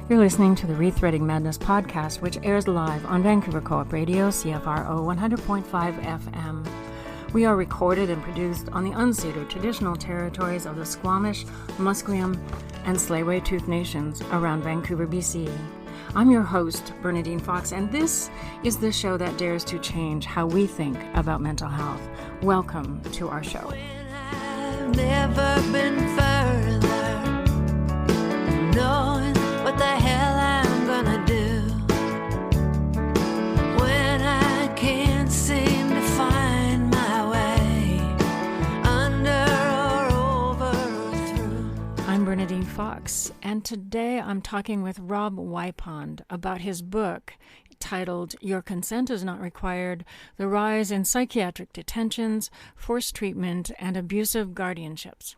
You're listening to the Rethreading Madness podcast, which airs live on Vancouver Co-op Radio, CFRO 100.5 FM. We are recorded and produced on the unceded traditional territories of the Squamish, Musqueam, and Tsleil-Waututh nations around Vancouver, BC. I'm your host, Bernadine Fox, and this is the show that dares to change how we think about mental health. Welcome to our show. I've never been further, knowing what the hell I'm gonna do when I can't seem to find my way under or over or through. I'm Bernadine Fox, and today I'm talking with Rob Wipond about his book titled Your Consent is Not Required: The Rise in Psychiatric Detentions, Forced Treatment, and Abusive Guardianships.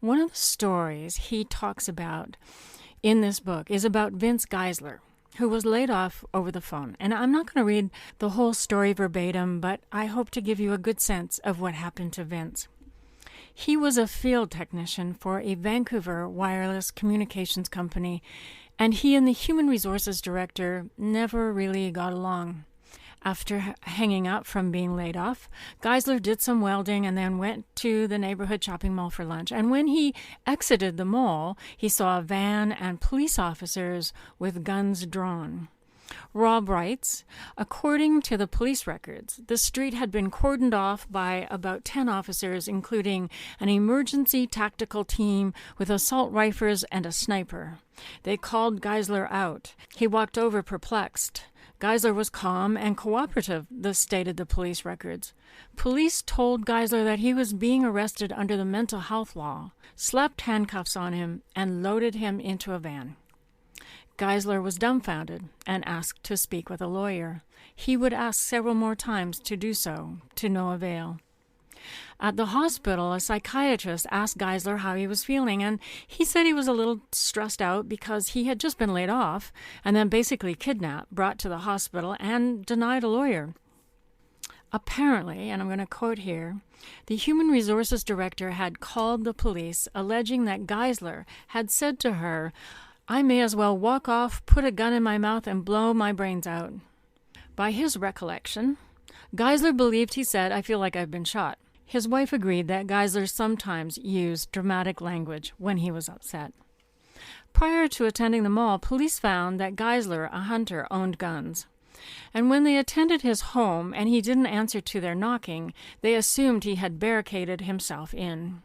One of the stories he talks about in this book is about Vince Geisler, who was laid off over the phone. And I'm not going to read the whole story verbatim, but I hope to give you a good sense of what happened to Vince. He was a field technician for a Vancouver wireless communications company, and he and the human resources director never really got along. After hanging up from being laid off, Geisler did some welding and then went to the neighborhood shopping mall for lunch. And when he exited the mall, he saw a van and police officers with guns drawn. Rob writes, according to the police records, the street had been cordoned off by about 10 officers, including an emergency tactical team with assault rifles and a sniper. They called Geisler out. He walked over perplexed. Geisler was calm and cooperative, thus stated the police records. Police told Geisler that he was being arrested under the mental health law, slapped handcuffs on him, and loaded him into a van. Geisler was dumbfounded and asked to speak with a lawyer. He would ask several more times to do so, to no avail. At the hospital, a psychiatrist asked Geisler how he was feeling, and he said he was a little stressed out because he had just been laid off and then basically kidnapped, brought to the hospital, and denied a lawyer. Apparently, and I'm going to quote here, the human resources director had called the police alleging that Geisler had said to her, "I may as well walk off, put a gun in my mouth, and blow my brains out." By his recollection, Geisler believed he said, "I feel like I've been shot." His wife agreed that Geisler sometimes used dramatic language when he was upset. Prior to attending the mall, police found that Geisler, a hunter, owned guns. And when they attended his home and he didn't answer to their knocking, they assumed he had barricaded himself in.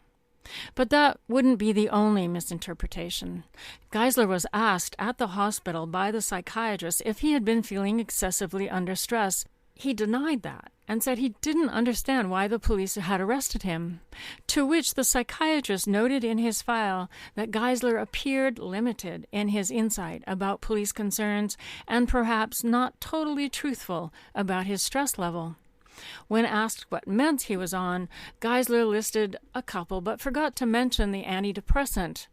But that wouldn't be the only misinterpretation. Geisler was asked at the hospital by the psychiatrist if he had been feeling excessively under stress. He denied that and said he didn't understand why the police had arrested him, to which the psychiatrist noted in his file that Geisler appeared limited in his insight about police concerns and perhaps not totally truthful about his stress level. When asked what meds he was on, Geisler listed a couple but forgot to mention the antidepressant.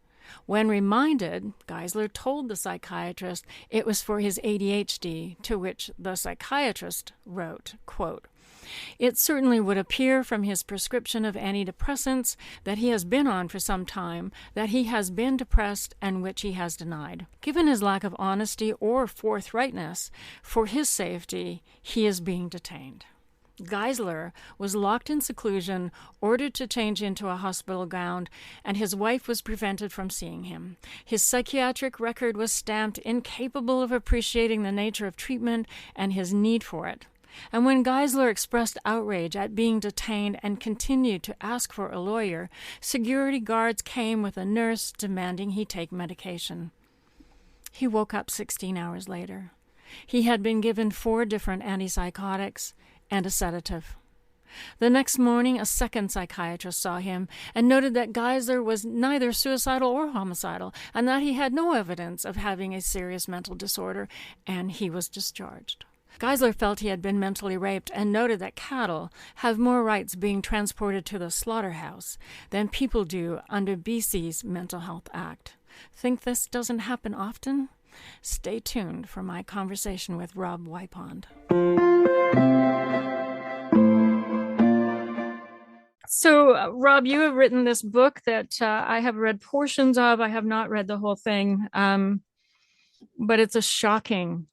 When reminded, Geisler told the psychiatrist it was for his ADHD, to which the psychiatrist wrote, quote, "It certainly would appear from his prescription of antidepressants that he has been on for some time that he has been depressed, and which he has denied. Given his lack of honesty or forthrightness, for his safety, he is being detained." Geisler was locked in seclusion, ordered to change into a hospital gown, and his wife was prevented from seeing him. His psychiatric record was stamped incapable of appreciating the nature of treatment and his need for it. And when Geisler expressed outrage at being detained and continued to ask for a lawyer, security guards came with a nurse demanding he take medication. He woke up 16 hours later. He had been given 4 different antipsychotics and a sedative. The next morning, a second psychiatrist saw him and noted that Geisler was neither suicidal or homicidal, and that he had no evidence of having a serious mental disorder, and he was discharged. Geisler felt he had been mentally raped and noted that cattle have more rights being transported to the slaughterhouse than people do under BC's Mental Health Act. Think this doesn't happen often? Stay tuned for my conversation with Rob Wipond. So, Rob, you have written this book that I have read portions of. I have not read the whole thing. but it's a shocking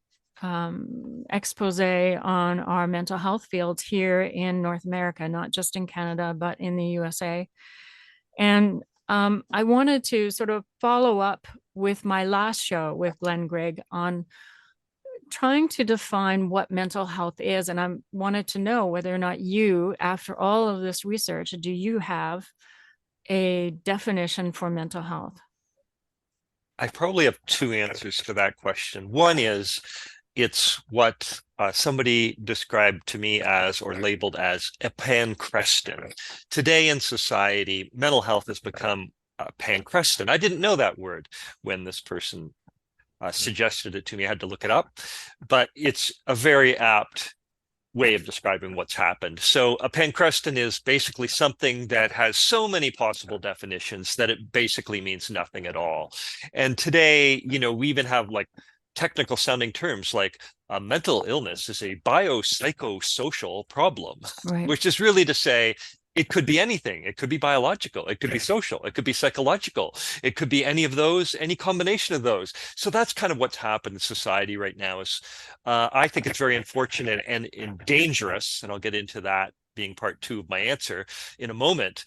expose on our mental health fields here in North America, not just in Canada, but in the USA. And I wanted to sort of follow up with my last show with Glenn Grigg on trying to define what mental health is. And I wanted to know whether or not you, after all of this research, do you have a definition for mental health? I probably have two answers to that question. One is it's what somebody described to me as, or labeled as, a pancrestin. Today in society, mental health has become pancrestin. I didn't know that word when this person suggested it to me. I had to look it up, but it's a very apt way of describing what's happened. So a pancrestin is basically something that has so many possible definitions that it basically means nothing at all. And today, we even have like technical sounding terms like mental illness is a biopsychosocial problem, Right. which is really to say it could be anything. It could be biological. It could be social. It could be psychological. It could be any of those, any combination of those. So that's kind of what's happened in society right now. Is I think it's very unfortunate and dangerous, and I'll get into that being part two of my answer in a moment,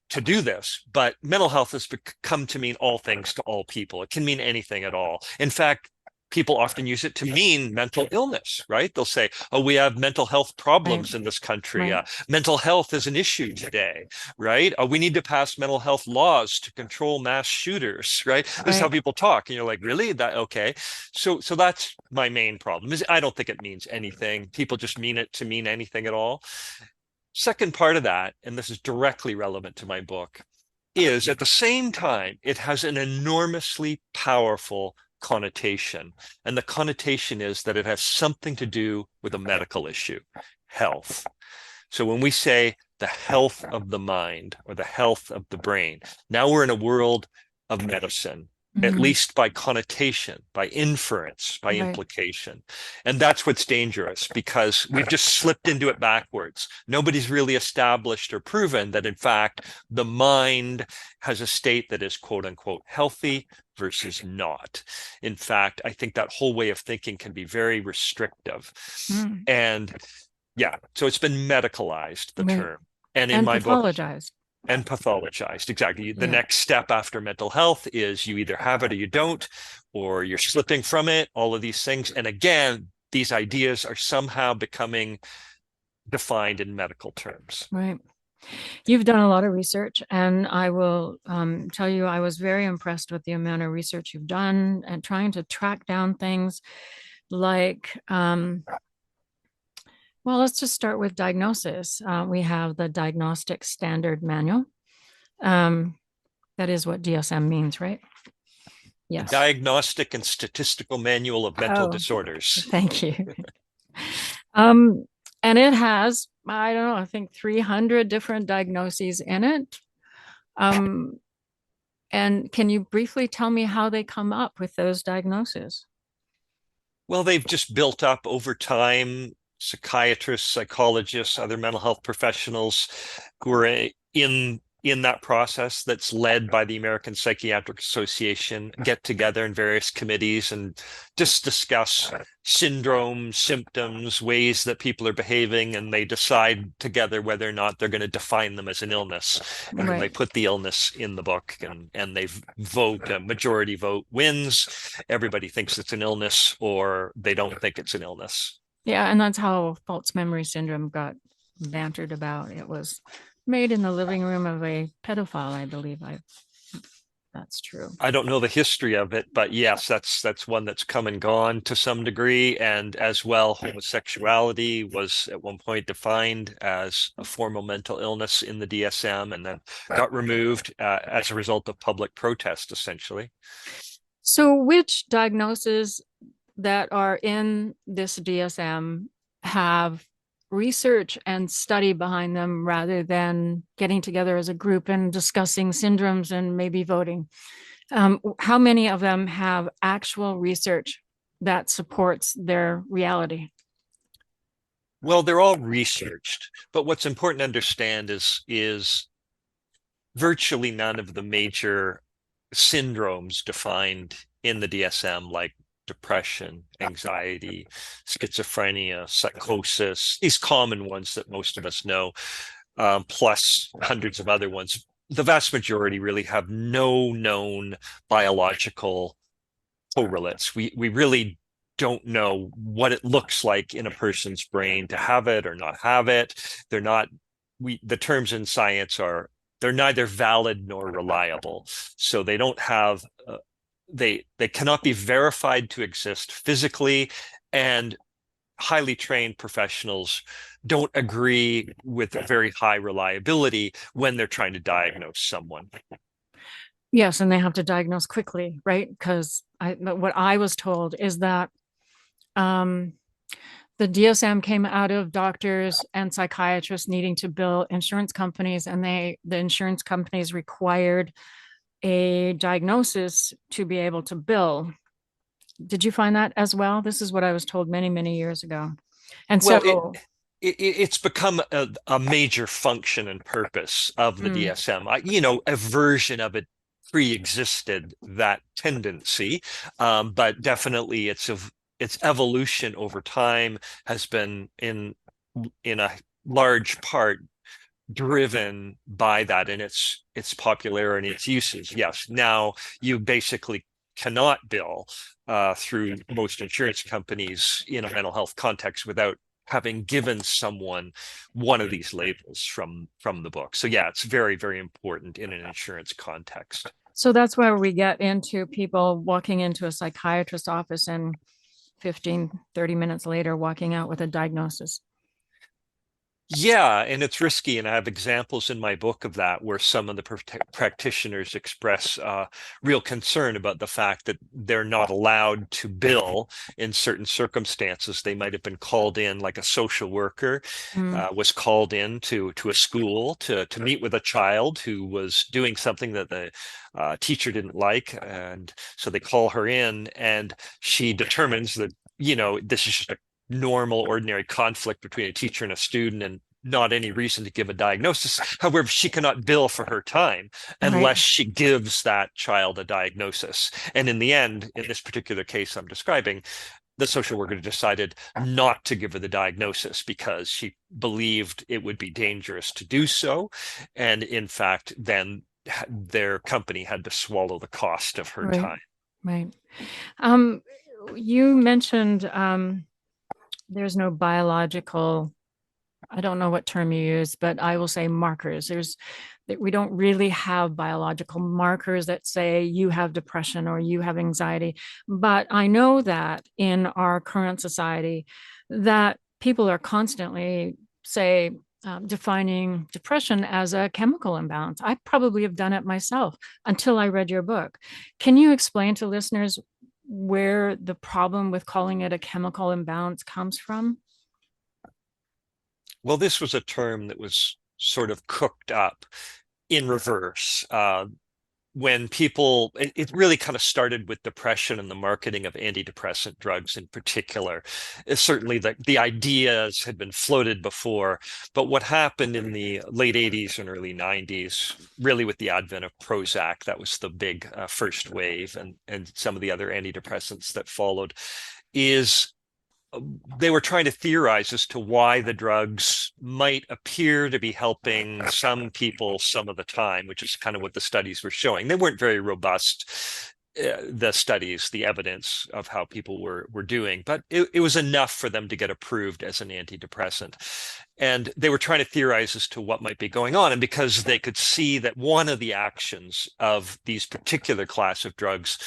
to do this. But mental health has come to mean all things to all people. It can mean anything at all. In fact, people often use it to mean mental illness, right? They'll say, oh, we have mental health problems in this country. Right. Mental health is an issue today, right? We need to pass mental health laws to control mass shooters, right? This is how people talk. And you're like, really? Okay. So that's my main problem. Is I don't think it means anything. People just mean it to mean anything at all. Second part of that, and this is directly relevant to my book, is at the same time, it has an enormously powerful connotation. And the connotation is that it has something to do with a medical issue, health. So when we say the health of the mind or the health of the brain, now we're in a world of medicine, at least by connotation, by inference, by implication. And that's what's dangerous, because we've just slipped into it backwards. Nobody's really established or proven that, in fact, the mind has a state that is quote unquote healthy versus not. In fact, I think that whole way of thinking can be very restrictive. And yeah, so it's been medicalized, the term. And in my pathologized. And pathologized, exactly. The next step after mental health is you either have it or you don't, or you're slipping from it, all of these things. And again, these ideas are somehow becoming defined in medical terms. Right. You've done a lot of research, and I will tell you, I was very impressed with the amount of research you've done and trying to track down things like, well, let's just start with diagnosis. We have the Diagnostic Standard Manual. That is what DSM means, right? Yes. Diagnostic and Statistical Manual of Mental Disorders. Thank you. And it has, I don't know, I think 300 different diagnoses in it. And can you briefly tell me how they come up with those diagnoses? Well, they've just built up over time. Psychiatrists, psychologists, other mental health professionals who are in that process that's led by the American Psychiatric Association get together in various committees and just discuss syndromes, symptoms, ways that people are behaving, and they decide together whether or not they're going to define them as an illness. And they put the illness in the book, and they vote, a majority vote wins. Everybody thinks it's an illness, or they don't think it's an illness. Yeah, and that's how false memory syndrome got bantered about. It was made in the living room of a pedophile, I believe. That's true. I don't know the history of it, but yes, that's one that's come and gone to some degree. And as well, homosexuality was at one point defined as a form of mental illness in the DSM, and then got removed as a result of public protest, essentially. So which diagnoses that are in this DSM have research and study behind them rather than getting together as a group and discussing syndromes and maybe voting? How many of them have actual research that supports their reality? Well, they're all researched, but what's important to understand is virtually none of the major syndromes defined in the DSM, like depression, anxiety, schizophrenia, psychosis, these common ones that most of us know, plus hundreds of other ones. The vast majority really have no known biological correlates. We really don't know what it looks like in a person's brain to have it or not have it. They're not, the terms in science are, they're neither valid nor reliable. So they don't have, they cannot be verified to exist physically, and highly trained professionals don't agree with very high reliability when they're trying to diagnose someone. Yes, and they have to diagnose quickly, right? Because what I was told is that the DSM came out of doctors and psychiatrists needing to bill insurance companies, and the insurance companies required a diagnosis to be able to bill. Did you find that as well? This is what I was told many, many years ago. And Well, so it's become a major function and purpose of the DSM. A version of it pre-existed that tendency, but definitely its evolution over time has been in a large part driven by that and its popularity and its uses. Yes, now you basically cannot bill through most insurance companies in a mental health context without having given someone one of these labels from the book. So yeah, it's very, very important in an insurance context. so that's where we get into people walking into a psychiatrist's office and 15, 30 minutes later walking out with a diagnosis. Yeah, and it's risky, and I have examples in my book of that where some of the practitioners express real concern about the fact that they're not allowed to bill in certain circumstances. They might have been called in, like a social worker was called in to a school to meet with a child who was doing something that the teacher didn't like, and so they call her in, and she determines that this is just a normal, ordinary conflict between a teacher and a student, and not any reason to give a diagnosis. However, she cannot bill for her time unless she gives that child a diagnosis. And in the end, in this particular case I'm describing, the social worker decided not to give her the diagnosis because she believed it would be dangerous to do so. And in fact, then their company had to swallow the cost of her time. Right. You mentioned there's no biological, I don't know what term you use, but I will say markers. We don't really have biological markers that say you have depression or you have anxiety. But I know that in our current society that people are constantly, say, defining depression as a chemical imbalance. I probably have done it myself until I read your book. Can you explain to listeners where the problem with calling it a chemical imbalance comes from? Well, this was a term that was sort of cooked up in reverse. When people, it really kind of started with depression and the marketing of antidepressant drugs in particular. Certainly the ideas had been floated before, but what happened in the late 80s and early 90s, really with the advent of Prozac, that was the big first wave, and some of the other antidepressants that followed, is they were trying to theorize as to why the drugs might appear to be helping some people some of the time, which is kind of what the studies were showing. They weren't very robust, the studies, the evidence of how people were doing, but it was enough for them to get approved as an antidepressant. And they were trying to theorize as to what might be going on. And because they could see that one of the actions of these particular class of drugs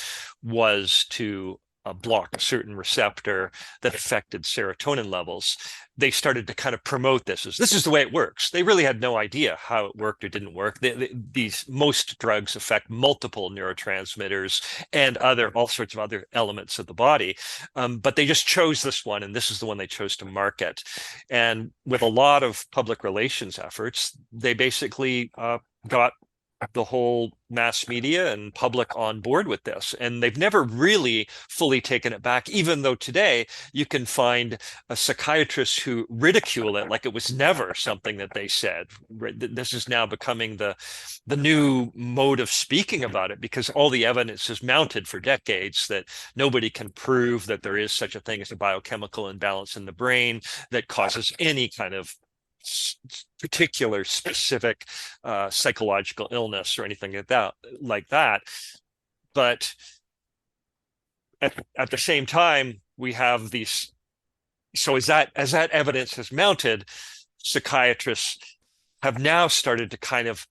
was to block a certain receptor that affected serotonin levels, they started to kind of promote this as this is the way it works. They really had no idea how it worked or didn't work. These most drugs affect multiple neurotransmitters and all sorts of other elements of the body, but they just chose this one, and this is the one they chose to market. And with a lot of public relations efforts, they basically got the whole mass media and public on board with this. And they've never really fully taken it back, even though today you can find a psychiatrist who ridicule it like it was never something that they said. This is now becoming the new mode of speaking about it, because all the evidence is mounted for decades that nobody can prove that there is such a thing as a biochemical imbalance in the brain that causes any kind of particular specific psychological illness or anything like that. But at the same time, we have these. So as that evidence has mounted, psychiatrists have now started to kind of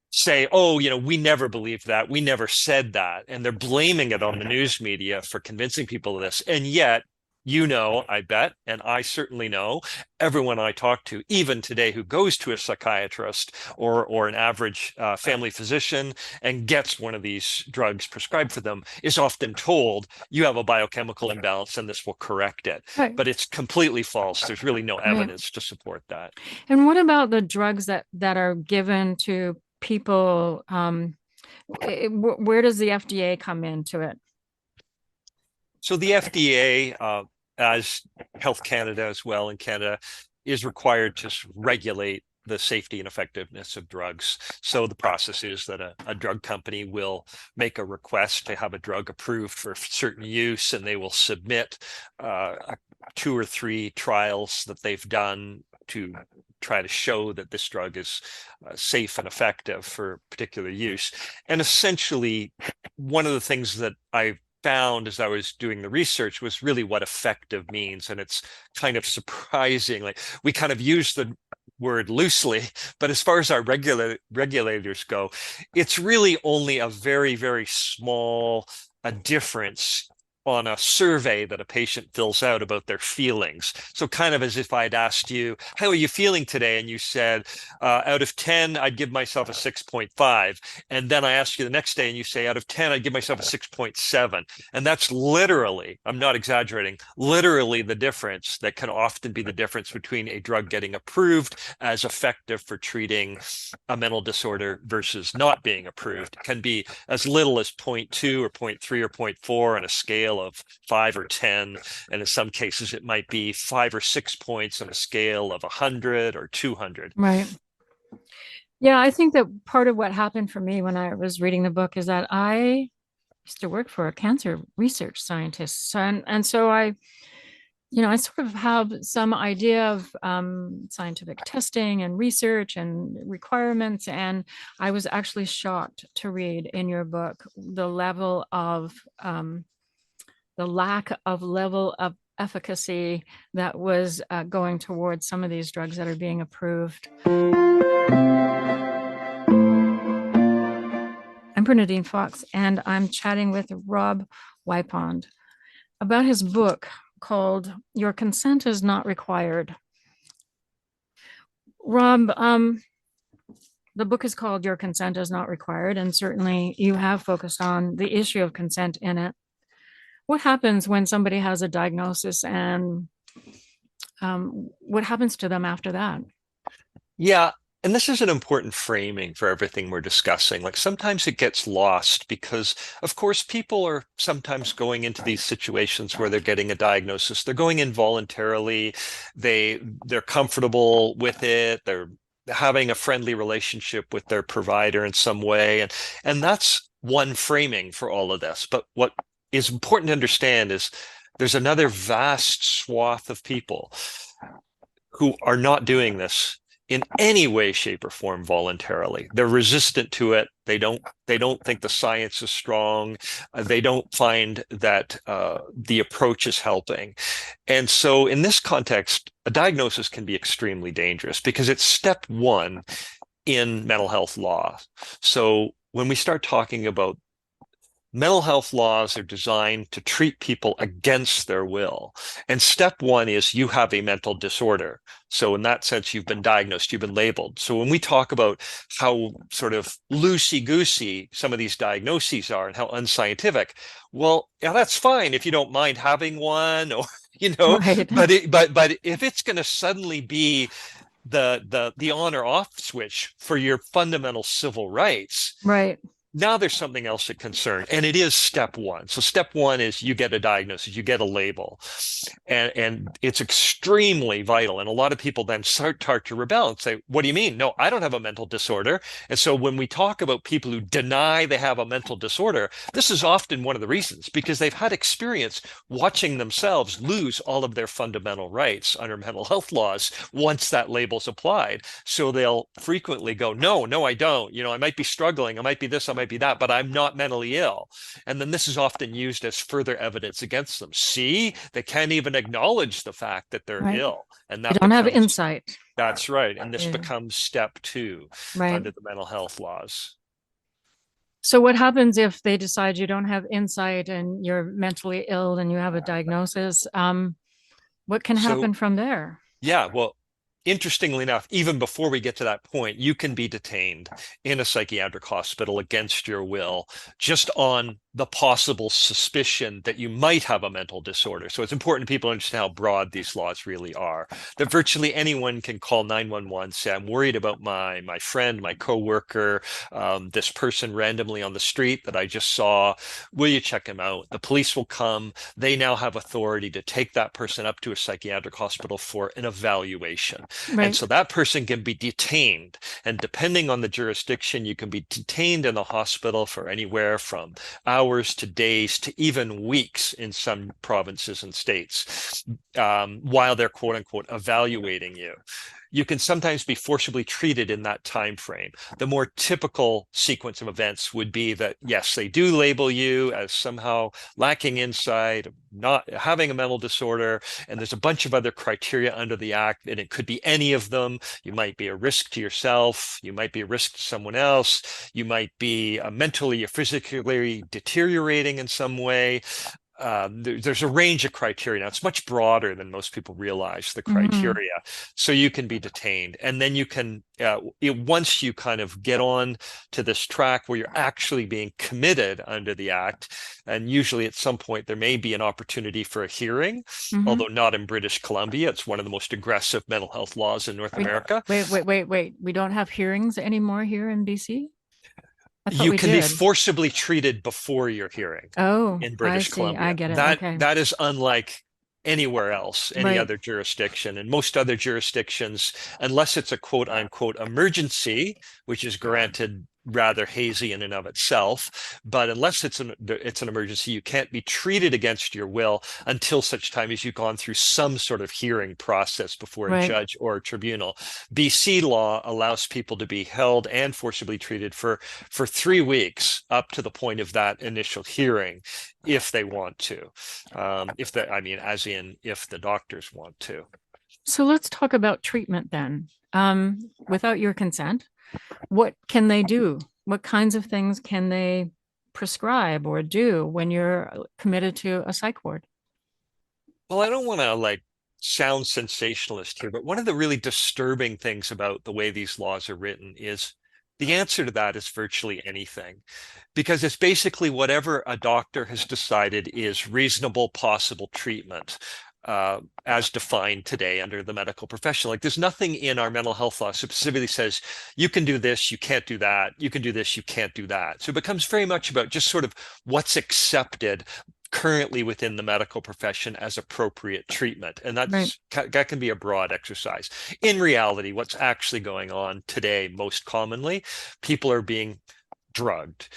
say, oh, we never believed that, we never said that, and they're blaming it on the news media for convincing people of this. And yet, I bet, and I certainly know, everyone I talk to, even today, who goes to a psychiatrist or an average family physician and gets one of these drugs prescribed for them, is often told, you have a biochemical imbalance and this will correct it. Right. But it's completely false. There's really no evidence to support that. And what about the drugs that are given to people? Where does the FDA come into it? So the FDA, as Health Canada as well in Canada, is required to regulate the safety and effectiveness of drugs. So the process is that a drug company will make a request to have a drug approved for certain use, and they will submit 2 or 3 trials that they've done to try to show that this drug is safe and effective for particular use. And essentially, one of the things that I found as I was doing the research was really what effective means. And it's kind of surprising. Like, we kind of use the word loosely, but as far as our regulators go, it's really only a very, very small difference on a survey that a patient fills out about their feelings. So kind of as if I'd asked you, how are you feeling today? And you said, out of 10, I'd give myself a 6.5. And then I ask you the next day and you say, out of 10, I'd give myself a 6.7. And that's literally, I'm not exaggerating, literally the difference that can often be the difference between a drug getting approved as effective for treating a mental disorder versus not being approved. It can be as little as 0.2 or 0.3 or 0.4 on a scale of 5 or 10, and in some cases it might be 5 or 6 points on a scale of 100 or 200. Right. Yeah, I think that part of what happened for me when I was reading the book is that I used to work for a cancer research scientist, and so I sort of have some idea of scientific testing and research and requirements. And I was actually shocked to read in your book the lack of level of efficacy that was going towards some of these drugs that are being approved. I'm Bernadine Fox, and I'm chatting with Rob Wipond about his book called Your Consent is Not Required. Rob, the book is called Your Consent is Not Required, and certainly you have focused on the issue of consent in it. What happens when somebody has a diagnosis, and what happens to them after that? Yeah. And this is an important framing for everything we're discussing. Like, sometimes it gets lost because, of course, people are sometimes going into these situations where they're getting a diagnosis. They're going in voluntarily. They're comfortable with it. They're having a friendly relationship with their provider in some way. And that's one framing for all of this. But what is important to understand is there's another vast swath of people who are not doing this in any way, shape, or form voluntarily. They're resistant to it. They don't think the science is strong. They don't find that the approach is helping. And so in this context, a diagnosis can be extremely dangerous because it's step one in mental health law. So when we start talking about mental health laws, are designed to treat people against their will. And step one is you have a mental disorder. So in that sense, you've been diagnosed, you've been labeled. So when we talk about how sort of loosey-goosey some of these diagnoses are and how unscientific, well, yeah, that's fine if you don't mind having one, or, Right. but if it's going to suddenly be the on or off switch for your fundamental civil rights, Right. now there's something else that concerns, and it is step one. So step one is you get a diagnosis, you get a label, and it's extremely vital. And a lot of people then start to rebel and say, "What do you mean? No, I don't have a mental disorder." And so when we talk about people who deny they have a mental disorder, this is often one of the reasons, because they've had experience watching themselves lose all of their fundamental rights under mental health laws once that label's applied. So they'll frequently go, no, I don't. I might be struggling, I might be this, I might be that, but I'm not mentally ill. And then this is often used as further evidence against them. See, they can't even acknowledge the fact that they're Right. ill. And They that don't have becomes, insight. that's right. And this Yeah. becomes step two Right. under the mental health laws. So what happens if they decide you don't have insight and you're mentally ill and you have a diagnosis? What can So, happen from there? yeah, well, interestingly enough, even before we get to that point, you can be detained in a psychiatric hospital against your will, just on the possible suspicion that you might have a mental disorder. So it's important people understand how broad these laws really are, that virtually anyone can call 911, say, "I'm worried about my friend, my coworker, this person randomly on the street that I just saw. Will you check him out?" The police will come. They now have authority to take that person up to a psychiatric hospital for an evaluation. Right. And so that person can be detained. And depending on the jurisdiction, you can be detained in the hospital for anywhere from hours to days to even weeks in some provinces and states, while they're quote unquote evaluating you. You can sometimes be forcibly treated in that time frame. The more typical sequence of events would be that, yes, they do label you as somehow lacking insight, not having a mental disorder, and there's a bunch of other criteria under the act, and it could be any of them. You might be a risk to yourself, you might be a risk to someone else, you might be mentally or physically deteriorating in some way. There's a range of criteria. Now, it's much broader than most people realize, the criteria. So you can be detained. And then you can, once you kind of get on to this track where you're actually being committed under the act, and usually at some point there may be an opportunity for a hearing, although not in British Columbia. It's one of the most aggressive mental health laws in North America. Wait. We don't have hearings anymore here in BC? You can be forcibly treated before your hearing in British Columbia. I get it. Okay. That is unlike anywhere else, any Right. other jurisdiction. And most other jurisdictions, unless it's a quote unquote emergency, which is granted rather hazy in and of itself, but unless it's an emergency, you can't be treated against your will until such time as you've gone through some sort of hearing process before a judge or a tribunal. BC law allows people to be held and forcibly treated for 3 weeks up to the point of that initial hearing, if they want to. If the doctors want to. So let's talk about treatment then. Without your consent, what can they do? What kinds of things can they prescribe or do when you're committed to a psych ward? Well, I don't want to sound sensationalist here, but one of the really disturbing things about the way these laws are written is the answer to that is virtually anything, because it's basically whatever a doctor has decided is reasonable possible treatment. As defined today under the medical profession. There's nothing in our mental health law specifically says you can do this, you can't do that, you can do this, you can't do that. So it becomes very much about just sort of what's accepted currently within the medical profession as appropriate treatment. And that can be a broad exercise. In reality, what's actually going on today, most commonly, people are being drugged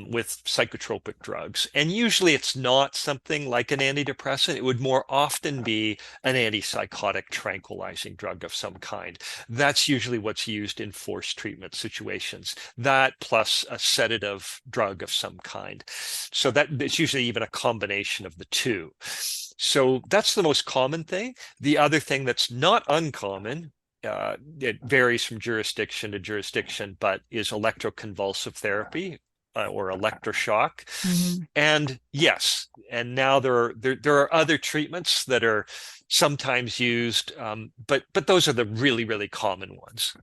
with psychotropic drugs. And usually it's not something like an antidepressant. It would more often be an antipsychotic tranquilizing drug of some kind. That's usually what's used in forced treatment situations. That plus a sedative drug of some kind. So that it's usually even a combination of the two. So that's the most common thing. The other thing that's not uncommon, it varies from jurisdiction to jurisdiction, but is electroconvulsive therapy or electroshock. And yes, and now there are other treatments that are sometimes used, but those are the really, really common ones.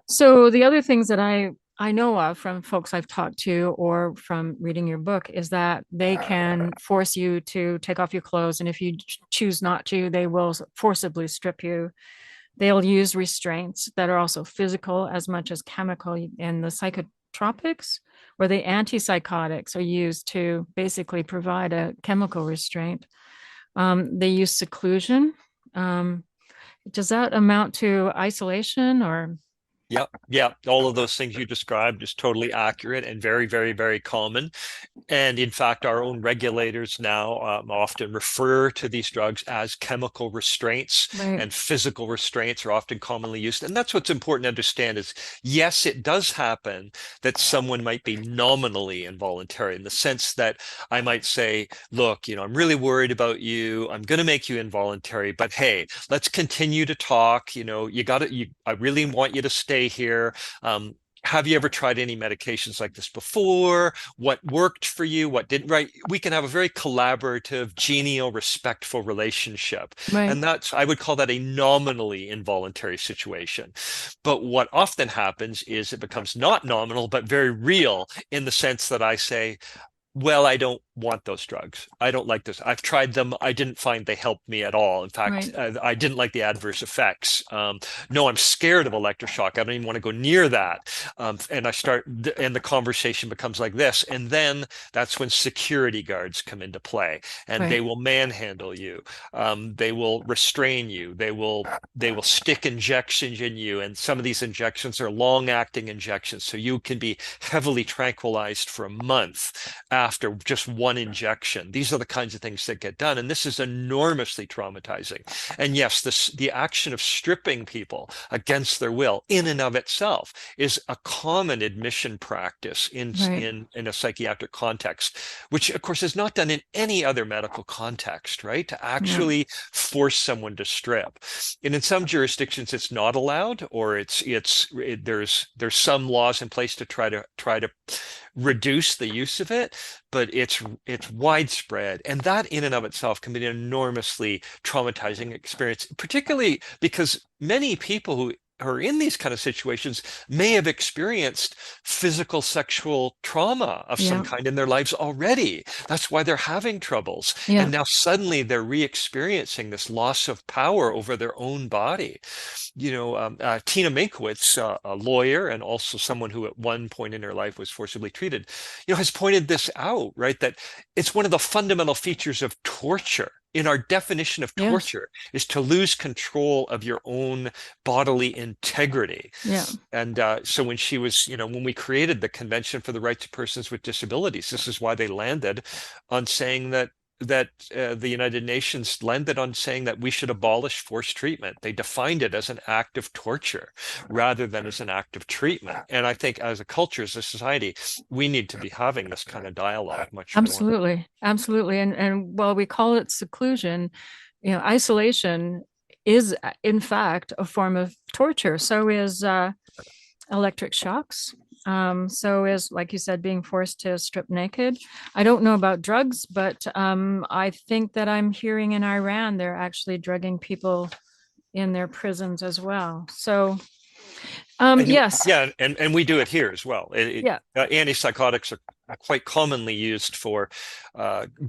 So the other things that I know of from folks I've talked to or from reading your book is that they can force you to take off your clothes. And if you choose not to, they will forcibly strip you They'll use restraints that are also physical as much as chemical. And the psychotropics or the antipsychotics are used to basically provide a chemical restraint. They use seclusion. Does that amount to isolation or? Yeah, yeah. All of those things you described is totally accurate and very, very, very common. And in fact, our own regulators now often refer to these drugs as chemical restraints, Right. and physical restraints are often commonly used. And that's what's important to understand is, yes, it does happen that someone might be nominally involuntary in the sense that I might say, look, I'm really worried about you. I'm going to make you involuntary, but hey, let's continue to talk. I really want you to stay here. Have you ever tried any medications like this before? What worked for you? What didn't? Right? We can have a very collaborative, genial, respectful relationship. Right. And I would call that a nominally involuntary situation. But what often happens is it becomes not nominal, but very real in the sense that I say, well, I don't want those drugs. I don't like this. I've tried them. I didn't find they helped me at all. In fact, Right. I didn't like the adverse effects. No, I'm scared of electroshock. I don't even want to go near that. And the conversation becomes like this. And then that's when security guards come into play, and they Right. will manhandle you. They will restrain you. They will stick injections in you. And some of these injections are long-acting injections. So you can be heavily tranquilized for a month after just one injection. These are the kinds of things that get done. And this is enormously traumatizing. And yes, the action of stripping people against their will in and of itself is a common admission practice Right. in a psychiatric context, which of course is not done in any other medical context, right? To Yeah. actually force someone to strip. And in some jurisdictions, it's not allowed, or there's some laws in place to try to reduce the use of it, but it's widespread, and that in and of itself can be an enormously traumatizing experience, particularly because many people who are in these kind of situations may have experienced physical sexual trauma of some Yeah. kind in their lives already. That's why they're having troubles. Yeah. And now suddenly they're re-experiencing this loss of power over their own body. Tina Minkowitz, a lawyer and also someone who at one point in her life was forcibly treated, has pointed this out, right? That it's one of the fundamental features of torture. In our definition of Yes. torture is to lose control of your own bodily integrity. Yeah. And so when we created the Convention for the Rights of Persons with Disabilities, this is why they landed on saying that the United Nations landed on saying that we should abolish forced treatment. They defined it as an act of torture rather than as an act of treatment. And I think as a culture, as a society, we need to be having this kind of dialogue much more. Absolutely. Absolutely. And while we call it seclusion, isolation is in fact a form of torture. So is electric shocks. So is, like you said, being forced to strip naked. I don't know about drugs, but I think that I'm hearing in Iran, they're actually drugging people in their prisons as well. So, yes. Yeah, and we do it here as well. Yeah. Antipsychotics are quite commonly used for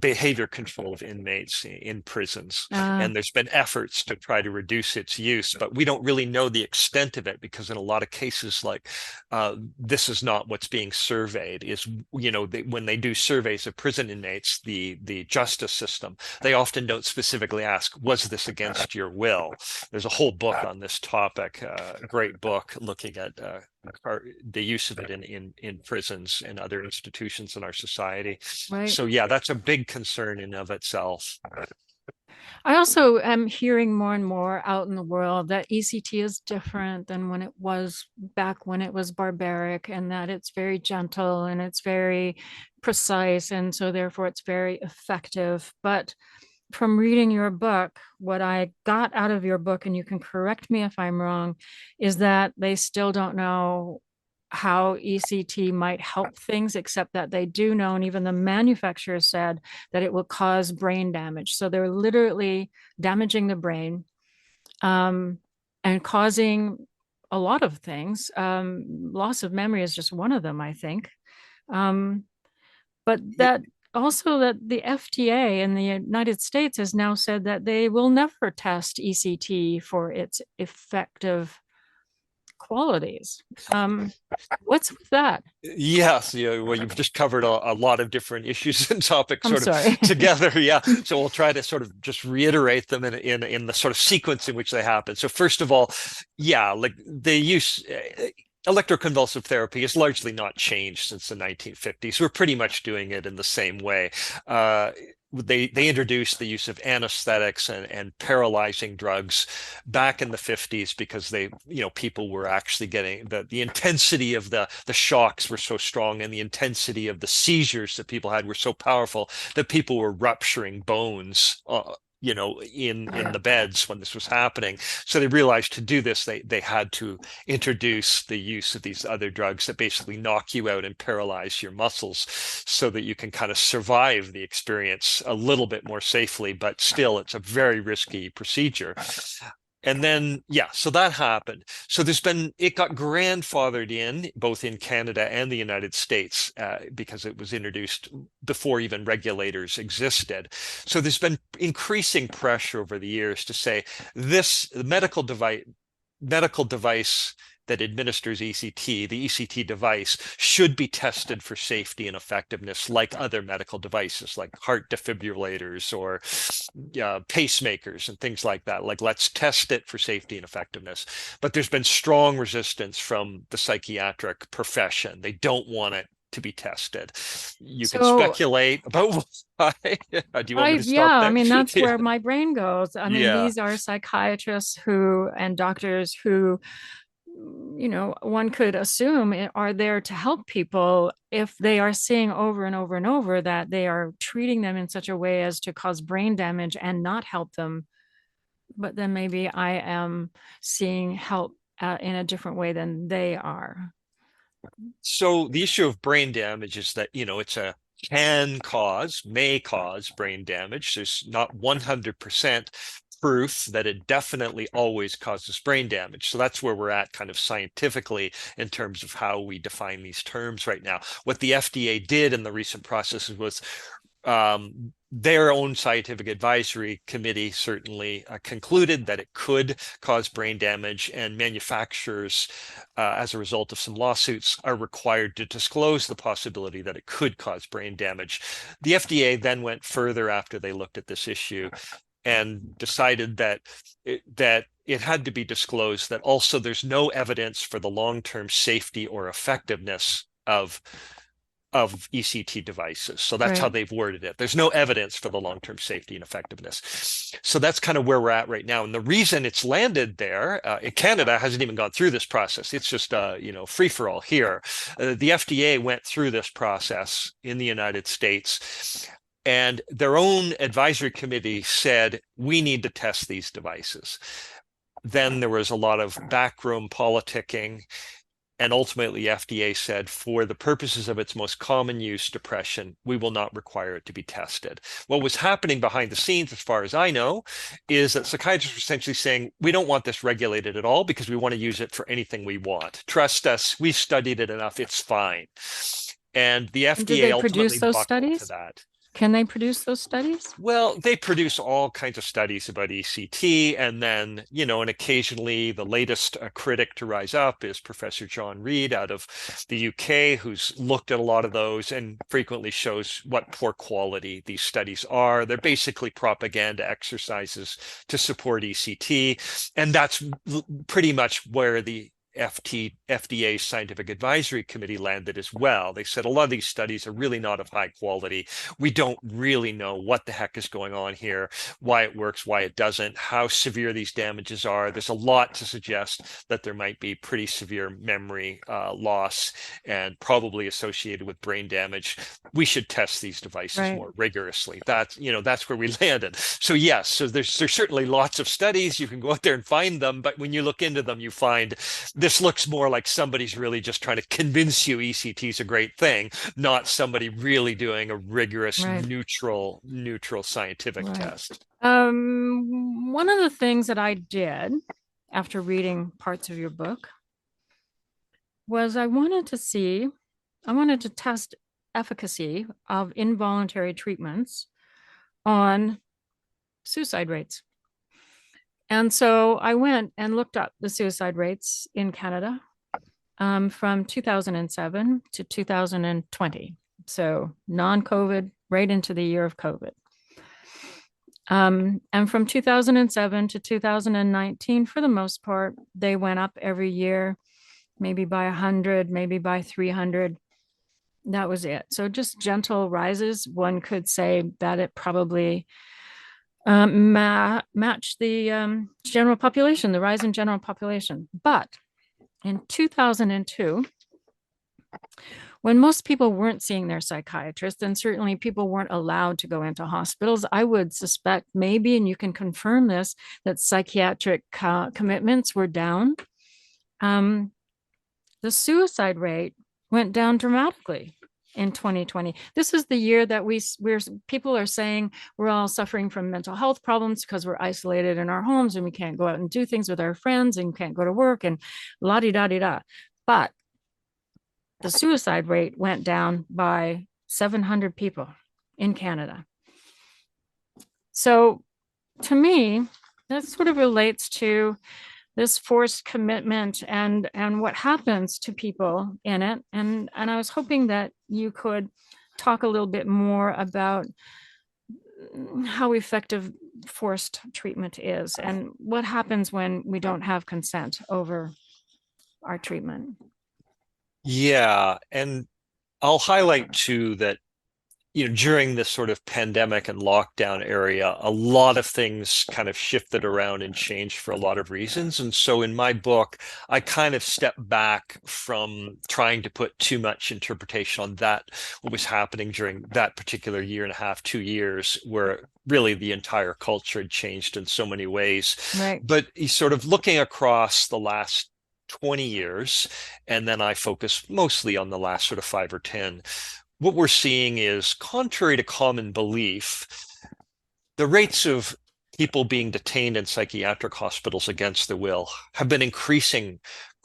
behavior control of inmates in prisons. And there's been efforts to try to reduce its use, but we don't really know the extent of it because in a lot of cases, this is not what's being surveyed. When they do surveys of prison inmates, the justice system, they often don't specifically ask, was this against your will? There's a whole book on this topic, a great book looking at the use of it in prisons and other institutions in our society. Right. So yeah, that's a big concern in of itself. I also am hearing more and more out in the world that ECT is different than when it was back when it was barbaric, and that it's very gentle and it's very precise, and so therefore it's very effective. But from reading your book, what I got out of your book, and you can correct me if I'm wrong, is that they still don't know how ECT might help things, except that they do know, and even the manufacturer said that it will cause brain damage. So they're literally damaging the brain and causing a lot of things. Loss of memory is just one of them, I think. But that also that the FDA in the United States has now said that they will never test ECT for its effective qualities. What's with that? Yes, well, you've just covered a lot of different issues and topics I'm sort of sorry. together. Yeah. So we'll try to sort of just reiterate them in the sort of sequence in which they happen. So first of all, yeah, like the use electroconvulsive therapy has largely not changed since the 1950s. We're pretty much doing it in the same way. They introduced the use of anesthetics and paralyzing drugs back in the 50s because people were actually getting the intensity of the shocks were so strong, and the intensity of the seizures that people had were so powerful that people were rupturing bones in the beds when this was happening. So they realized to do this, they had to introduce the use of these other drugs that basically knock you out and paralyze your muscles so that you can kind of survive the experience a little bit more safely, but still it's a very risky procedure. And then, so that happened. So it got grandfathered in both in Canada and the United States because it was introduced before even regulators existed. So there's been increasing pressure over the years to say this medical device that administers ECT, the ECT device, should be tested for safety and effectiveness like other medical devices, like heart defibrillators or pacemakers and things like that. Like, let's test it for safety and effectiveness. But there's been strong resistance from the psychiatric profession. They don't want it to be tested. You can speculate about why. Do you want me to stop there? I mean, that's where my brain goes. I mean, Yeah. these are psychiatrists and doctors who, one could assume are there to help people if they are seeing over and over and over that they are treating them in such a way as to cause brain damage and not help them. But then maybe I am seeing help in a different way than they are. So the issue of brain damage is that, may cause brain damage. There's not 100% proof that it definitely always causes brain damage. So that's where we're at kind of scientifically in terms of how we define these terms right now. What the FDA did in the recent processes was their own scientific advisory committee certainly concluded that it could cause brain damage, and manufacturers, as a result of some lawsuits, are required to disclose the possibility that it could cause brain damage. The FDA then went further after they looked at this issue and decided that it had to be disclosed that also there's no evidence for the long-term safety or effectiveness of ECT devices. So that's how they've worded it. There's no evidence for the long-term safety and effectiveness. So that's kind of where we're at right now. And the reason it's landed there, in Canada hasn't even gone through this process. It's just free-for-all here. The FDA went through this process in the United States, and their own advisory committee said, we need to test these devices. Then there was a lot of backroom politicking. And ultimately, FDA said, for the purposes of its most common use, depression, we will not require it to be tested. What was happening behind the scenes, as far as I know, is that psychiatrists were essentially saying, we don't want this regulated at all because we want to use it for anything we want. Trust us, we've studied it enough, it's fine. And the FDA ultimately buckled to that. Can they produce those studies? Well, they produce all kinds of studies about ECT, and then, and occasionally the latest critic to rise up is Professor John Reed out of the UK, who's looked at a lot of those and frequently shows what poor quality these studies are. They're basically propaganda exercises to support ECT, and that's pretty much where the FDA Scientific Advisory Committee landed as well. They said a lot of these studies are really not of high quality. We don't really know what the heck is going on here, why it works, why it doesn't, how severe these damages are. There's a lot to suggest that there might be pretty severe memory loss and probably associated with brain damage. We should test these devices more rigorously. That's where we landed. So yes, so there's certainly lots of studies. You can go out there and find them, but when you look into them, you find this looks more like somebody's really just trying to convince you ECT is a great thing, not somebody really doing a rigorous, neutral scientific test. One of the things that I did after reading parts of your book was I wanted to test efficacy of involuntary treatments on suicide rates. And so I went and looked up the suicide rates in Canada from 2007 to 2020. So non-COVID, right into the year of COVID. And from 2007 to 2019, for the most part, they went up every year, maybe by 100, maybe by 300. That was it. So just gentle rises. One could say that it probably matched the general population, the rise in general population. But in 2002, when most people weren't seeing their psychiatrist, and certainly people weren't allowed to go into hospitals, I would suspect maybe, and you can confirm this, that psychiatric commitments were down. The suicide rate went down dramatically in 2020. This is the year that people are saying we're all suffering from mental health problems because we're isolated in our homes and we can't go out and do things with our friends and can't go to work and la-di-da-di-da. But the suicide rate went down by 700 people in Canada. So to me, that sort of relates to this forced commitment and what happens to people in it. And I was hoping that you could talk a little bit more about how effective forced treatment is and what happens when we don't have consent over our treatment. Yeah, and I'll highlight too that during this sort of pandemic and lockdown area, a lot of things kind of shifted around and changed for a lot of reasons. And so in my book, I kind of stepped back from trying to put too much interpretation on what was happening during that particular year and a half, 2 years, where really the entire culture had changed in so many ways. Right. But he's sort of looking across the last 20 years, and then I focus mostly on the last sort of 5 or 10. What we're seeing is, contrary to common belief, the rates of people being detained in psychiatric hospitals against their will have been increasing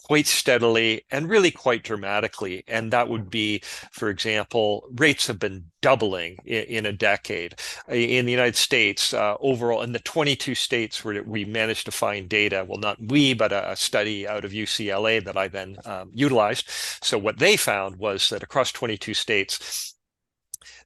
quite steadily and really quite dramatically. And that would be, for example, rates have been doubling in a decade. In the United States, overall, in the 22 states where we managed to find data, well, not we, but a study out of UCLA that I then utilized. So what they found was that across 22 states,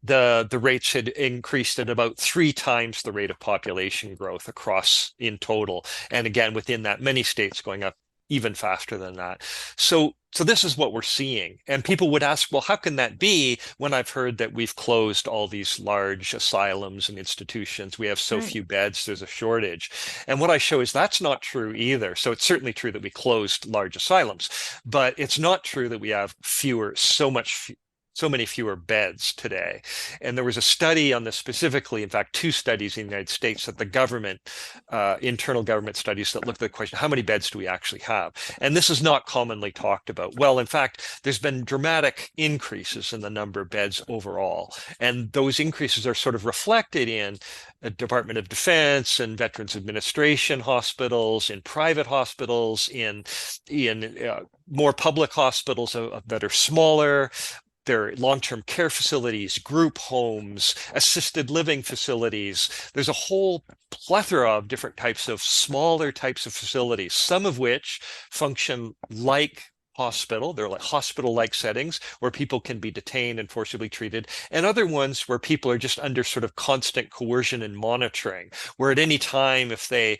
the rates had increased at about 3 times the rate of population growth across in total. And again, within that, many states going up even faster than that. So this is what we're seeing. And people would ask, well, how can that be when I've heard that we've closed all these large asylums and institutions? We have so few beds, there's a shortage. And what I show is that's not true either. So it's certainly true that we closed large asylums, but it's not true that we have so many fewer beds today. And there was a study on this specifically, in fact, 2 studies in the United States that the government, internal government studies that looked at the question, how many beds do we actually have? And this is not commonly talked about. Well, in fact, there's been dramatic increases in the number of beds overall. And those increases are sort of reflected in the Department of Defense and Veterans Administration hospitals, in private hospitals, in more public hospitals that are smaller. There are long-term care facilities, group homes, assisted living facilities. There's a whole plethora of different smaller types of facilities, some of which function like hospital. They're like hospital-like settings where people can be detained and forcibly treated, and other ones where people are just under sort of constant coercion and monitoring, where at any time, if they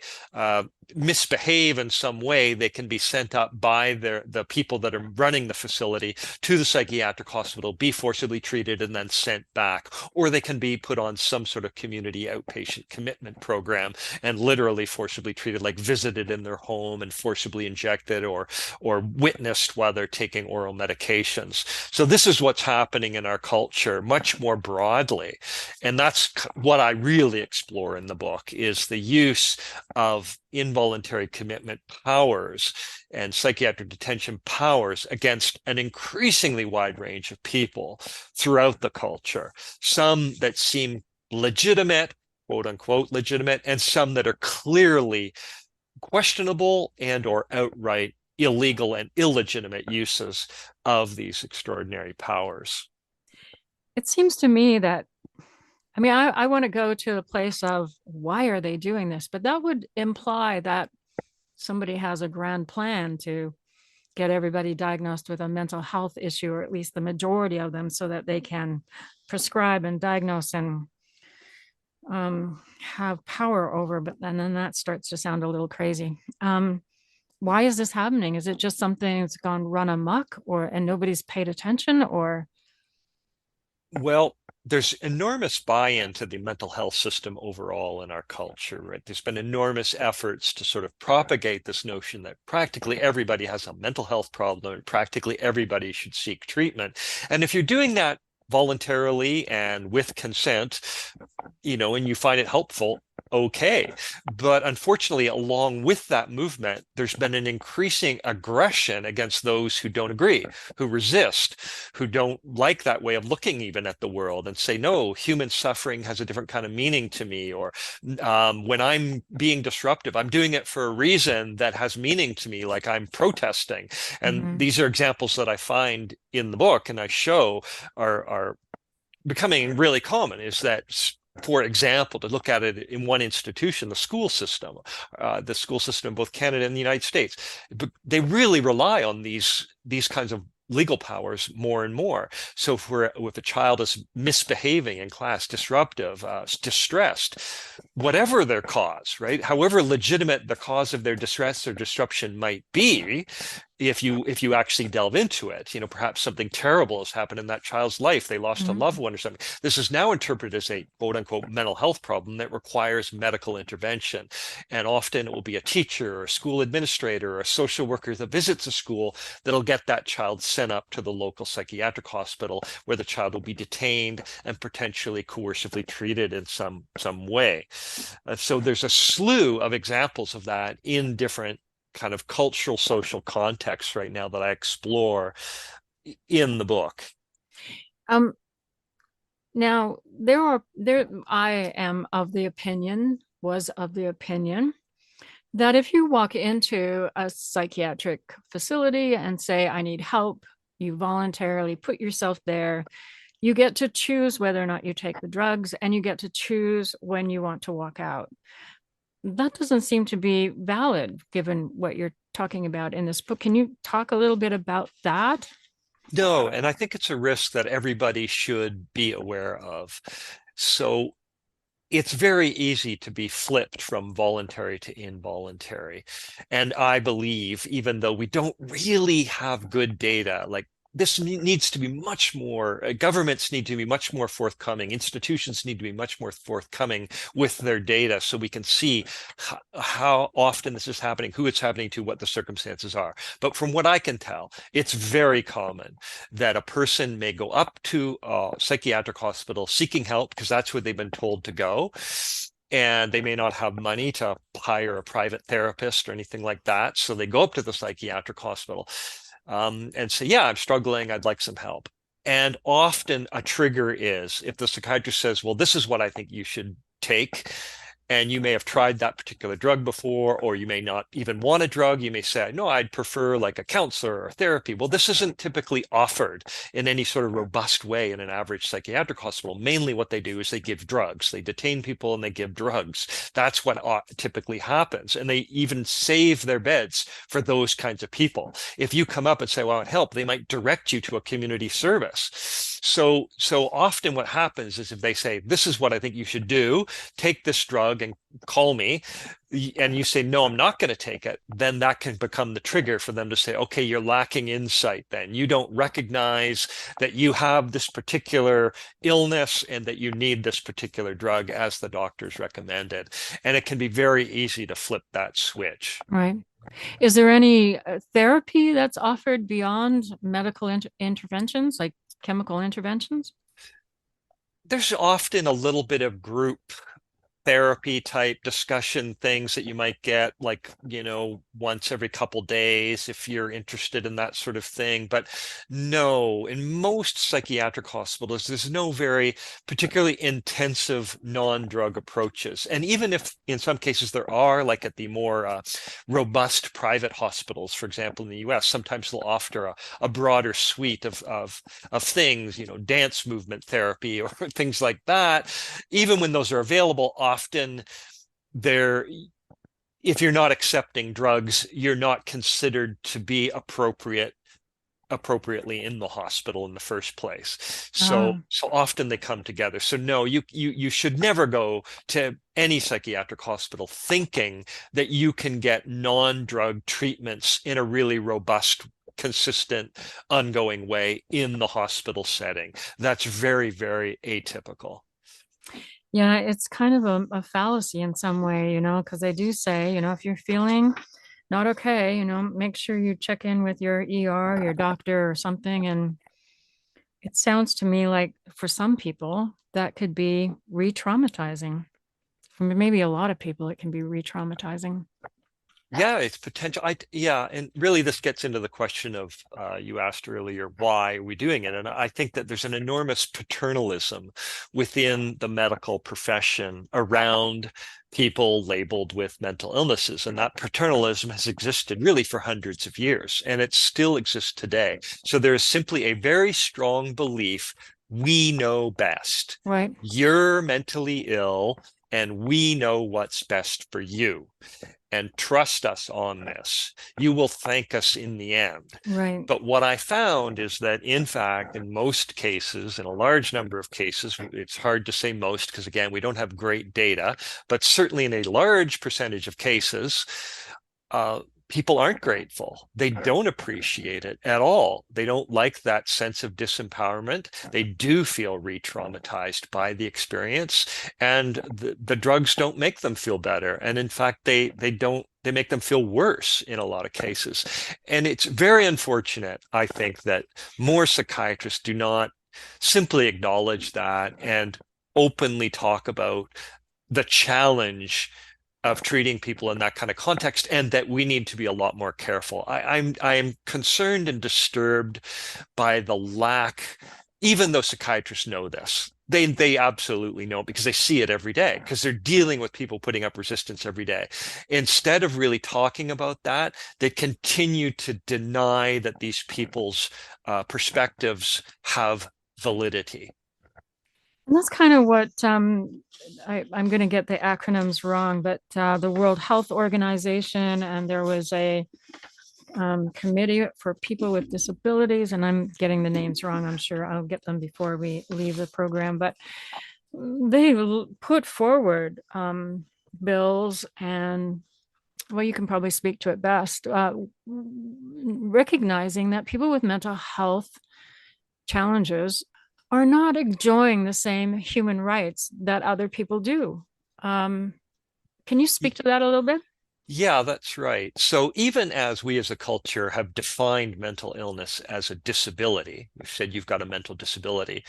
misbehave in some way, they can be sent up by the people that are running the facility to the psychiatric hospital, be forcibly treated, and then sent back. Or they can be put on some sort of community outpatient commitment program and literally forcibly treated, like visited in their home and forcibly injected or witnessed while they're taking oral medications. So this is what's happening in our culture much more broadly. And that's what I really explore in the book, is the use of involuntary commitment powers and psychiatric detention powers against an increasingly wide range of people throughout the culture. Some that seem legitimate, quote unquote legitimate, and some that are clearly questionable and or outright illegal and illegitimate uses of these extraordinary powers. it seems to me that, I mean, I want to go to the place of why are they doing this? But that would imply that somebody has a grand plan to get everybody diagnosed with a mental health issue, or at least the majority of them, so that they can prescribe and diagnose and have power over. But then that starts to sound a little crazy. Why is this happening? Is it just something that's gone run amok, or and nobody's paid attention, or? Well, there's enormous buy-in to the mental health system overall in our culture, right? There's been enormous efforts to sort of propagate this notion that practically everybody has a mental health problem and practically everybody should seek treatment. And if you're doing that voluntarily and with consent, and you find it helpful, okay. But unfortunately, along with that movement, there's been an increasing aggression against those who don't agree, who resist, who don't like that way of looking even at the world and say, no, human suffering has a different kind of meaning to me. Or when I'm being disruptive, I'm doing it for a reason that has meaning to me, like I'm protesting. And these are examples that I find in the book and I show are becoming really common, is that, for example, to look at it in one institution, the school system in both Canada and the United States, but they really rely on these kinds of legal powers more and more. So if a child is misbehaving in class, disruptive, distressed, whatever their cause, right? However legitimate the cause of their distress or disruption might be, if you actually delve into it, perhaps something terrible has happened in that child's life. They lost a loved one or something. This is now interpreted as a quote unquote mental health problem that requires medical intervention. And often it will be a teacher or a school administrator or a social worker that visits a school that'll get that child sent up to the local psychiatric hospital, where the child will be detained and potentially coercively treated in some way. So there's a slew of examples of that in different kind of cultural, social context right now that I explore in the book. Now I was of the opinion that if you walk into a psychiatric facility and say, I need help, you voluntarily put yourself there. You get to choose whether or not you take the drugs, and you get to choose when you want to walk out. That doesn't seem to be valid given what you're talking about in this book. Can you talk a little bit about that? No, and I think it's a risk that everybody should be aware of. So it's very easy to be flipped from voluntary to involuntary. And I believe, even though we don't really have good data, like this needs to be much more, governments need to be much more forthcoming, institutions need to be much more forthcoming with their data, so we can see how often this is happening, who it's happening to, what the circumstances are. But from what I can tell, it's very common that a person may go up to a psychiatric hospital seeking help because that's where they've been told to go. And they may not have money to hire a private therapist or anything like that. So they go up to the psychiatric hospital and say, yeah, I'm struggling, I'd like some help. And often a trigger is if the psychiatrist says, well, this is what I think you should take, and you may have tried that particular drug before, or you may not even want a drug. You may say, no, I'd prefer like a counselor or therapy. Well, this isn't typically offered in any sort of robust way in an average psychiatric hospital. Mainly what they do is they give drugs. They detain people and they give drugs. That's what typically happens. And they even save their beds for those kinds of people. If you come up and say, well, I want help, they might direct you to a community service. So often what happens is if they say, this is what I think you should do, take this drug and call me, and you say, no, I'm not going to take it, then that can become the trigger for them to say, okay, you're lacking insight then. You don't recognize that you have this particular illness and that you need this particular drug as the doctors recommended. And it can be very easy to flip that switch. Right. Is there any therapy that's offered beyond medical interventions, like chemical interventions? There's often a little bit of group therapy type discussion things that you might get, like, once every couple days if you're interested in that sort of thing. But no, in most psychiatric hospitals, there's no very particularly intensive non-drug approaches. And even if in some cases there are, like at the more robust private hospitals, for example, in the US, sometimes they'll offer a broader suite of things, dance movement therapy or things like that. Even when those are available, often they're, if you're not accepting drugs, you're not considered to be appropriately in the hospital in the first place. So often they come together. So no, you should never go to any psychiatric hospital thinking that you can get non-drug treatments in a really robust, consistent, ongoing way in the hospital setting. That's very, very atypical. Yeah, it's kind of a fallacy in some way, because they do say, if you're feeling not okay, make sure you check in with your ER, your doctor or something. And it sounds to me like for some people that could be re-traumatizing. For maybe a lot of people, it can be re-traumatizing. Yeah, it's potential. Yeah, and really this gets into the question of you asked earlier, why are we doing it? And I think that there's an enormous paternalism within the medical profession around people labeled with mental illnesses. And that paternalism has existed really for hundreds of years, and it still exists today. So there is simply a very strong belief we know best. Right. You're mentally ill, and we know what's best for you. And trust us on this. You will thank us in the end. Right. But what I found is that, in fact, in most cases, in a large number of cases, it's hard to say most because, again, we don't have great data, but certainly in a large percentage of cases, people aren't grateful. They don't appreciate it at all. They don't like that sense of disempowerment. They do feel re-traumatized by the experience, and the drugs don't make them feel better. And in fact, they make them feel worse in a lot of cases. And it's very unfortunate, I think, that more psychiatrists do not simply acknowledge that and openly talk about the challenge of treating people in that kind of context, and that we need to be a lot more careful. I'm concerned and disturbed by the lack, even though psychiatrists know this. They absolutely know it because they see it every day, because they're dealing with people putting up resistance every day. Instead of really talking about that, they continue to deny that these people's perspectives have validity. And that's kind of what I'm going to get the acronyms wrong, but the World Health Organization, and there was a committee for people with disabilities, and I'm getting the names wrong. I'm sure I'll get them before we leave the program, but they put forward bills, and well, you can probably speak to it best, recognizing that people with mental health challenges are not enjoying the same human rights that other people do. Can you speak to that a little bit? Yeah, that's right. So even as we as a culture have defined mental illness as a disability, we've said you've got a mental disability,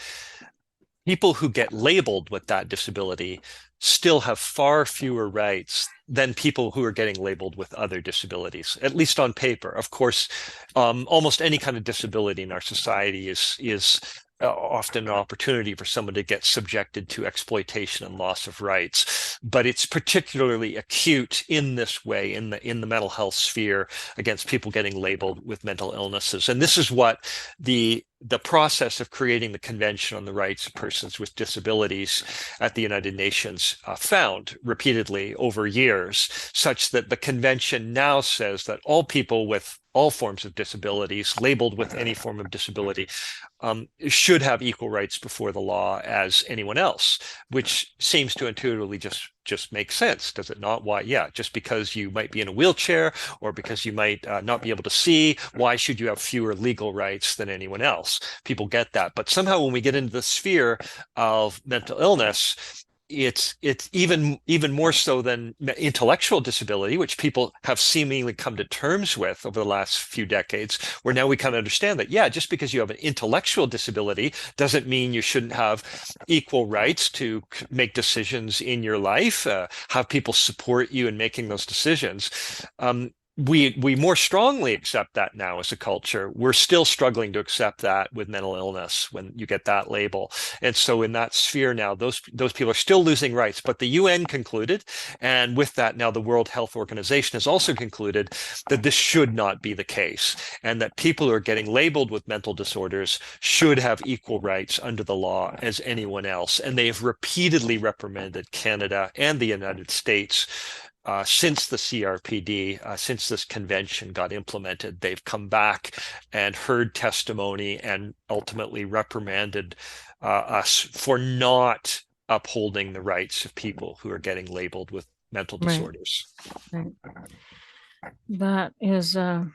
people who get labeled with that disability still have far fewer rights than people who are getting labeled with other disabilities, at least on paper. Of course, almost any kind of disability in our society is often an opportunity for someone to get subjected to exploitation and loss of rights. But it's particularly acute in this way in the mental health sphere against people getting labeled with mental illnesses. And this is what the process of creating the Convention on the Rights of Persons with Disabilities at the United Nations found repeatedly over years, such that the convention now says that all people with all forms of disabilities, labeled with any form of disability, should have equal rights before the law as anyone else, which seems to intuitively just make sense, does it not? Why? Yeah, just because you might be in a wheelchair or because you might not be able to see, why should you have fewer legal rights than anyone else? People get that. But somehow when we get into the sphere of mental illness, it's even more so than intellectual disability, which people have seemingly come to terms with over the last few decades, where now we kind of understand that, yeah, just because you have an intellectual disability doesn't mean you shouldn't have equal rights to make decisions in your life, have people support you in making those decisions. We more strongly accept that now as a culture. We're still struggling to accept that with mental illness when you get that label. And so in that sphere now, those people are still losing rights. But the UN concluded, and with that now the World Health Organization has also concluded that this should not be the case, and that people who are getting labeled with mental disorders should have equal rights under the law as anyone else. And they have repeatedly reprimanded Canada and the United States since the CRPD, since this convention got implemented. They've come back and heard testimony and ultimately reprimanded us for not upholding the rights of people who are getting labeled with mental disorders. Right. That is a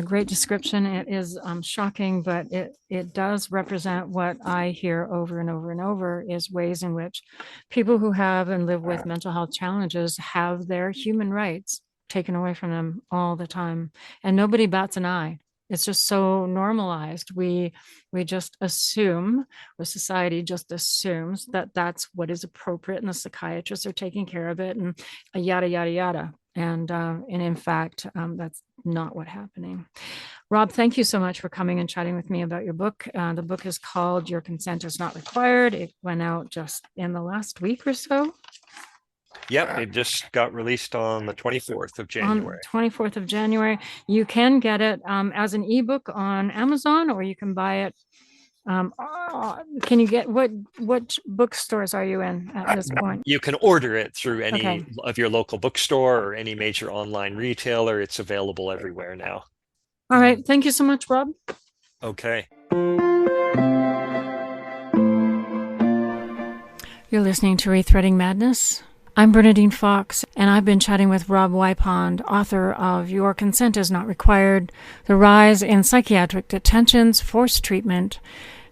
great description. It is shocking, but it does represent what I hear over and over and over, is ways in which people who have and live with mental health challenges have their human rights taken away from them all the time, and nobody bats an eye. It's just so normalized. We just assume, or society just assumes, that that's what is appropriate, and the psychiatrists are taking care of it, and yada yada yada. And in fact, that's not what's happening. Rob, thank you so much for coming and chatting with me about your book. The book is called Your Consent is Not Required. It went out just in the last week or so. Yep, it just got released on the 24th of January. 24th of January. You can get it as an ebook on Amazon, or you can buy it. Can you get, what bookstores are you in at this point? You can order it through any of your local bookstore or any major online retailer. It's available everywhere now. All right. Thank you so much, Rob. Okay. You're listening to Rethreading Madness. I'm Bernadine Fox, and I've been chatting with Rob Wipond, author of Your Consent is Not Required: The Rise in Psychiatric Detentions, Forced Treatment,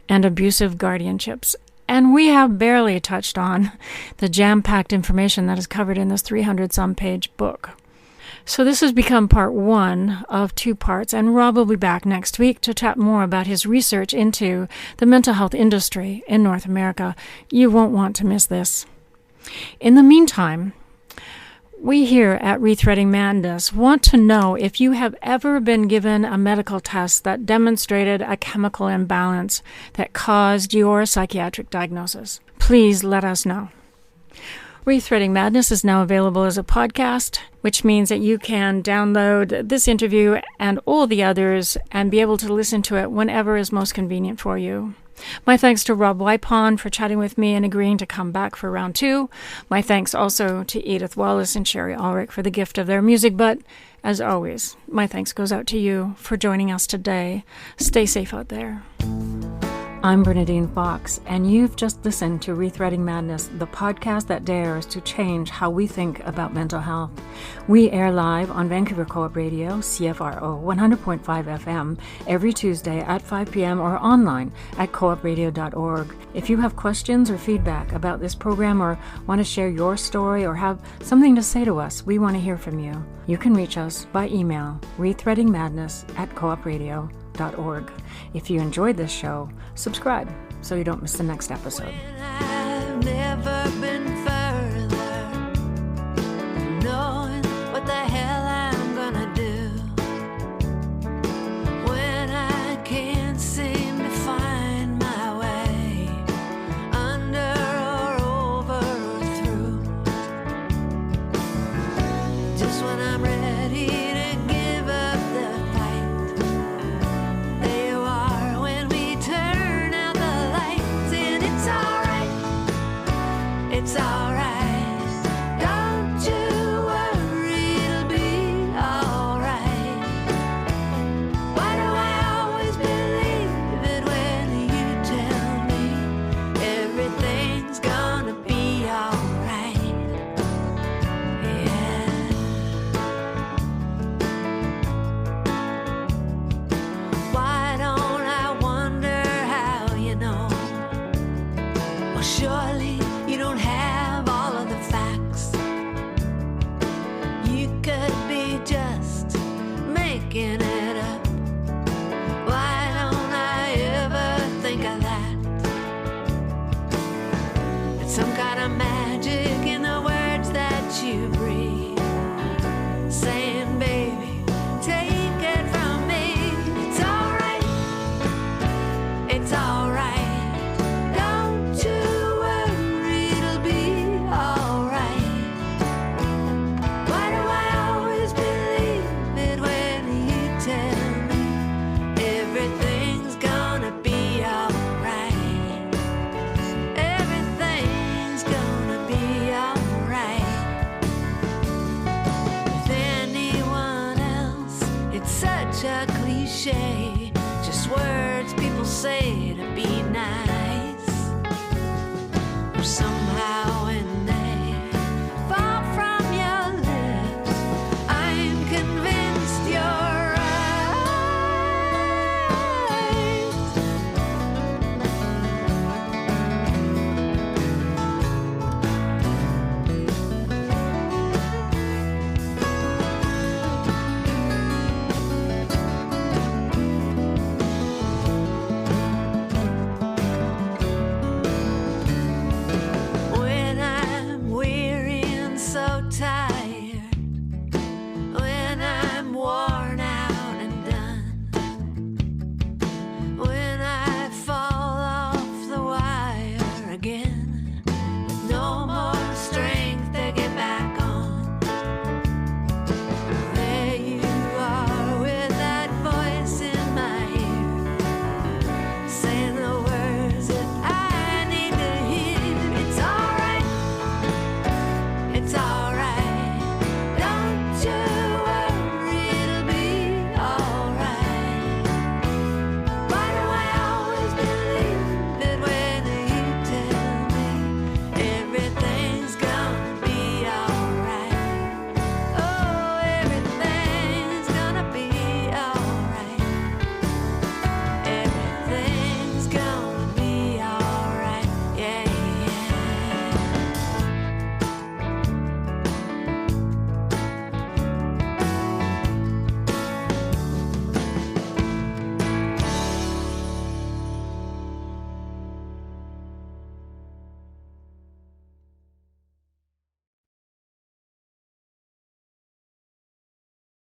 and Abusive Guardianships. And we have barely touched on the jam-packed information that is covered in this 300-some page book. So this has become part one of two parts, and Rob will be back next week to chat more about his research into the mental health industry in North America. You won't want to miss this. In the meantime, we here at Rethreading Madness want to know if you have ever been given a medical test that demonstrated a chemical imbalance that caused your psychiatric diagnosis. Please let us know. Rethreading Madness is now available as a podcast, which means that you can download this interview and all the others and be able to listen to it whenever is most convenient for you. My thanks to Rob Wipond for chatting with me and agreeing to come back for round two. My thanks also to Edith Wallace and Sherry Ulrich for the gift of their music. But as always, my thanks goes out to you for joining us today. Stay safe out there. I'm Bernadine Fox, and you've just listened to Rethreading Madness, the podcast that dares to change how we think about mental health. We air live on Vancouver Co-op Radio, CFRO 100.5 FM, every Tuesday at 5 p.m. or online at coopradio.org. If you have questions or feedback about this program, or want to share your story, or have something to say to us, we want to hear from you. You can reach us by email, rethreadingmadness@coopradio.org. If you enjoyed this show, subscribe so you don't miss the next episode. I've never been further from knowing what the hell I'm gonna do when I can't seem to find my way under or over or through. Just when I'm ready to give up the fight, there you are when we turn out the lights, and it's alright. a cliche, just words people say to be nice. Or somehow